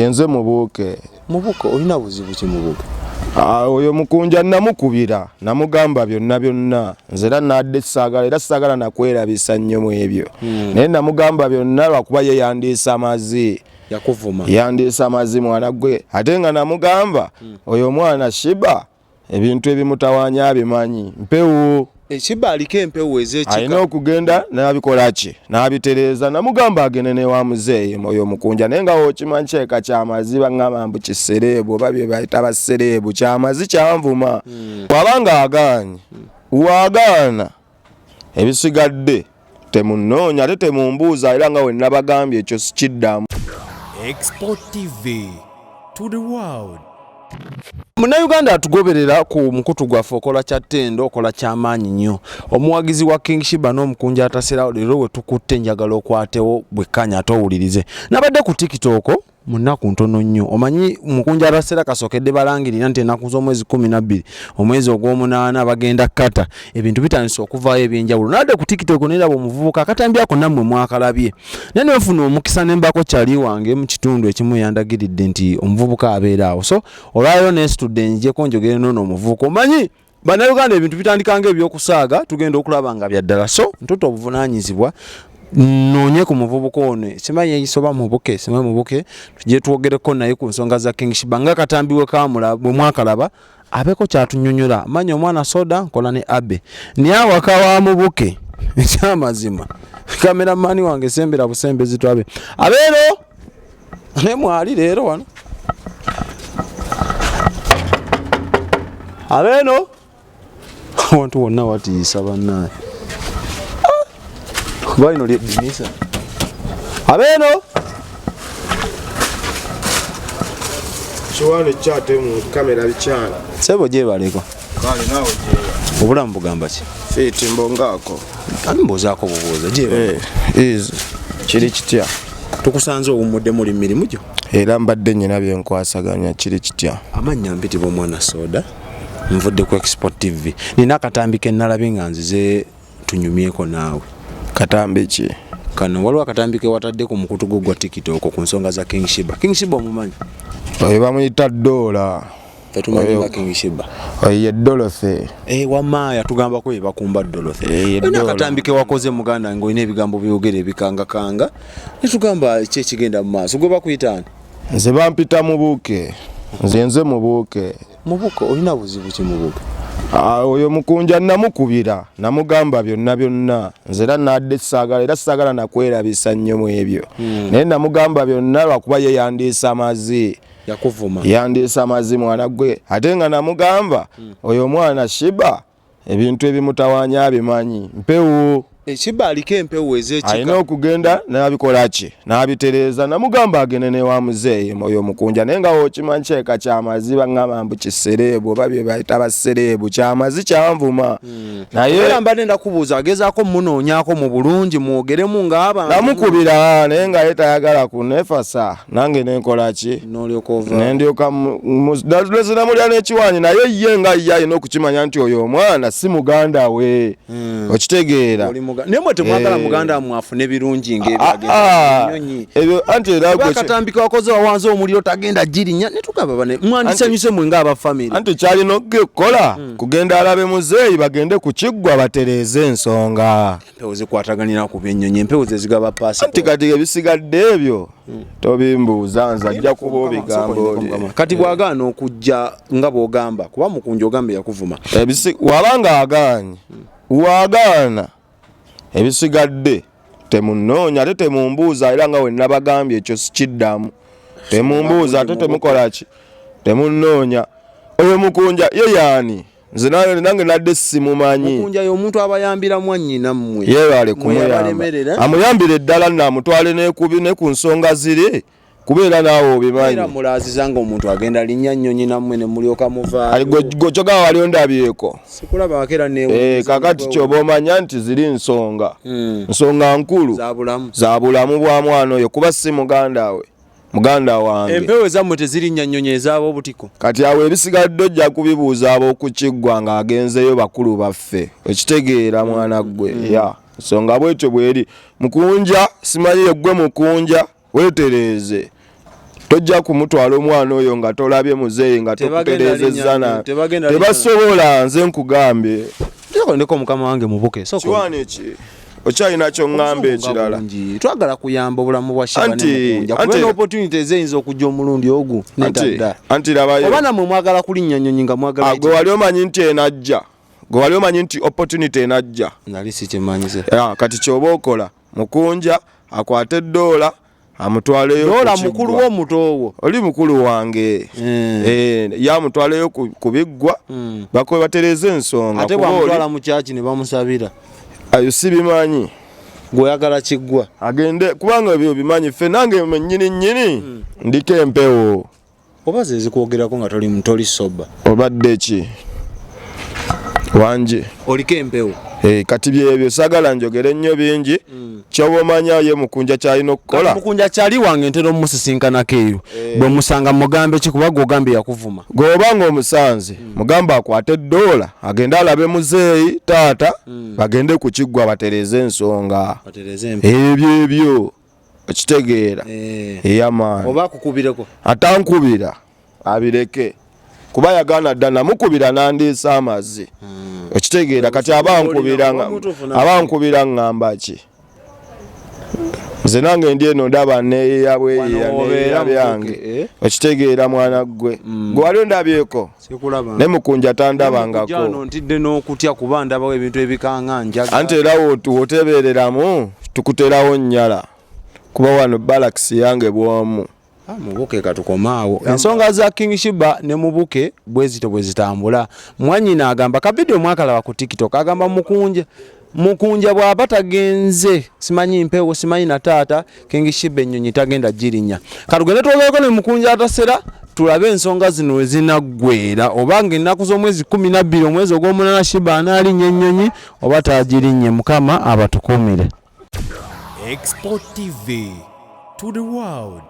nze Mubuuke. Mubuuke olina buzibu ki Mubuuke? Oyo mukunja namukubira namugamba byonna nzera nadde saagala nakwerabisa nnyo mu ebyo. Naye namugamba byonna lwakuba ye yandiisa amazi. Yakuvuma. Yandiisa amazi mwana gwe. Ate nga namugamba oyo mwana Sheebah ebintu ebimutawaanya abimanyi. Mpewo. Sheebah aliko empewo ez'ekika. Alina okugenda n'abikola ki? N'abitereeza namugamba agende ne wa muzeeyi oyo mukunja naye nga okimanyi kyeka ky'amazi baŋŋamba mbu kisereebu oba bye bayita basereebu ky'amazi kyanvuma. Wabanga agaanye wagaana ebisigadde temunnoonya ate temumbuuza era nga we nabagambye ekyo sikiddamu. xpotv to the world. Munnayuganda atugoberera ku mukutu gwaffe okola kya ttendo okola ky'amaanyi nnyo. Omuwagizi wa King Sheebah n'omukunja atasera leero we tukutte njagala okwatewo bwekkanya ate owulirize. Nabadde ku TikTok mu nnaku ntono nnyo. Omanyi mukunja atasera kasookedde balangirira nti ennaku z'omwezi 12 omwezi ogw'omunaana bagenda kkata ebintu bitandise okuvaayo ebyenjawulo. Nabadde ku TikTok neraba omuvubuka akatambyako nammwe mwakalabye. Naye ne nfuna omukisa ne mbako kyali wange mu kitundu ekimu yandagiridde nti omuvubuka abeera awo. So olwayo nesitudde njeko njogere n'ono omuvubuka. Omanyi bannayuganda ebintu bitandika ng'ebyokusaaga tugenda okulaba nga bya ddala. So ntutte obuvunaanyizibwa nonye ku muvubuka ono simanyi yeyisoba Mubuuke simanyi Mubuuke tujye twogereko naye ku nsonga za King Sheebah nga katambiwe kamula bwe mwakalaba abeko kyatunyonyola manyi omwana soda nkola ne abe ni awaka wa Mubuuke ekyamazima kameramani wange sembera busembezi twabe abeero ne mwali leero wano abeeno wantu wonna watiisa bannaye Baino liedinisa. Abeno. Kiwane kyate mu kamera bikyana. Sebo je baleko. Kale nawe je. Obulamu bugamba ki? Fiti mbongako. Ani mbozaako bubuuza je. Is. Kiri kitya. Tukusanze obumudde muri mirimu gyo. Era mbadde nnyina byenkwasaganya kiri kitya. Amannya mpitibwa omwana soda. Nvudde ku xpotv. Nina akatambike nalabye nga nzize tunyumyeko naawe. Katambi ki? Kano waliwo akatambike watadde ku mukutu gwa TikTok ku nsonga za King Sheebah. King Sheebah omumanyi? Oyo bamuyita Dola. Tetumanyi King Sheebah. Oyo Dorothy. Wamaaya tugamba ko bakumba Dorothy. Ina akatambike wakoze Muganda ng'olina ebigambo byogere bikanga. Netugamba ki ekigenda mu maaso. Gwe bakuyitani? Nze bampita Mubuuke. Nze Mubuuke. Mubuuke olina buzibu ki Mubuuke? Oyo mukunja namukubira namugamba byonna nzera nadde saagala nakwerabisa nnyo mu ebyo. Naye namugamba byonna lwakuba ye yandiisa amazi. Yakuvuma. Yandiisa amazi mwana gwe. Ate nga namugamba oyo mwana Sheebah ebintu ebimutawaanya abimanyi. Mpewo. Sheebah aliko empewo ez'ekika. Alina okugenda n'abikola ki? N'abitereeza namugamba agende ne wa muzeeyi oyo mukunja naye nga okimanyi kyeka ky'amazi baŋŋamba mbu kisereebu oba bye bayita basereebu ky'amazi kyanvuma. Naye era mbadde ndakubuuza agezaako munoonyaako mu bulungi mwogeremu ng'abantu. Namukubira naye nga ye tayagala kunefasa nange nenkola ki? N'olyoka ova. Nendyoka namulya n'ekiwaanyi naye ye nga ye alina okukimanya nti oyo omwana si muganda we. Okitegeera. Nemwe temwagala Muganda mwafune birungi ng'ebyagenda ennyonyi. Ebyo anti era gwe katambika wakoze wawanze omuliro tagenda girinya ne tugaba bane mwandisanyuse mwe ng'aba family. Anti kyalina okukola kugenda alabe muzeeyi bagende ku kiggwa batereeze ensonga. Empewo zikwataganira ku byennyonyi empewo ze zigaba paasi. Anti kati ebisigadde ebyo tobimbuuza nze ajja kuba obigambo. Kati bwagaana okujja nga bw'ogamba kuba mukunja ogambe yakuvuma. Wabanga agaanye wagaana ebisigadde temunnoonya ate temumbuuza era nga we nabagambye ekyo sikiddamu. Temumbuuza ate temukola ki? Temunnoonya. Oyo mukunja ye yaani? Nze nange nadde simumanyi. Mukunja y'omuntu abayambira mwannyina mmwe. Yeebale kumuyamba. Amuyambire ddala n'amutwale ne ku nsonga ziri. Kubeera naawe obimanyi. Era mulaaziza nga omuntu agenda linnya nnyonyi nammwe ne mulyoka muvaayo. Ali gochoga waliyo ndabyeko. Sikulaba akera ne. Kakati kyoba omanya nti ziri nsonga. Nsonga nkulu. Za bulamu bwa mwana oyo kuba si muganda we. Muganda wange. Empewo zammwe tezirinnya nnyonyi ezaabo obutiko. Kati awo ebisigadde ojja kubibuuza ab'okukiggwa ng'agenzeyo bakulu baffe. Ekitegeera mwana gwe. Ya. Nsonga bwetyo bweri. Mukunja simanyi yeggwe mukunja weetereeze. tojja kumutwala omwana oyo nga tolabye muzeeyi nga tokutereezezza tebasobola nze nkugambye ndiko mukama wange Mubuuke kiwaani ki okyalina kyongamba ekirala twagala kuyamba obulamu bwa Sheebah ne Mukunja kubera opportunities eziyinza okujja omulundi ogwo anti labayo oba namwe mwagala kulinnya nnyonyi nga mwagala gwe wali omanyi nti enajja gwe wali omanyi nti opportunity enajja nali sikimanyize kati kyoba okola Mukunja akwate $, amutwaleyo dola mukulu wo mutowo oli mukulu wange yamutwaleyo ku biggwa bakobe batereze ensonga ate bwamutwala mu kyaki ne bamusabira ayo sibimanyi gweoyagala kiggwa agende kubanga ebyo bimanyi ffe nange nnyini ndiko empewo oba ze zikwogerako nga toli soba obadde ki wanje oliko empewo kati byebyo sagala njogere nnyo bingi kyoba omanya ye Mukunja kyalina okukola Mukunja kyali wange ntera omusisinkanako eyo bwe musanga mugambe ki kuba gwogambe yakuvuma gw'obanga omusanze mugamba akwate $, agende alabe muzeeyi taata bagende ku kiggwa batereze ensonga ebyo okitegeera ey'amaanyi oba akukubireko atankubira abireke kuba yagaana dda namukubira nandiisa amazzi okitegeera kati abankubira ngamba ki nze nange ndi eno ndaba neyeya byange okitegeera mwana gwe gwe wali ondabyeko ne Mukunja tandabangako ntidde n'okutya kuba ndabawo ebintu ebikanganja anti era wotebeereramu tukuterawo nnyala kuba wano balakisi yange bwomu Mubuuke katukomaawo ensonga za King Sheebah ne Mubuuke bwezito bwezitambula mwanyina agamba kabidio mwakalaba ku TikTok agamba Mukunja bw'aba tagenze simanyi mpewo simanyi na taata King Sheebah ennyonyi tagenda girinnya katugende twogereko ne Mukunja atasera tulabe ensonga zino we zinaggweera oba ng'ennaku z'omwezi 12 omwezi ogw'omunana Sheebah anaalinnya ennyonyi oba taagirinnye Mukama abatukuumire. xpotv to the world.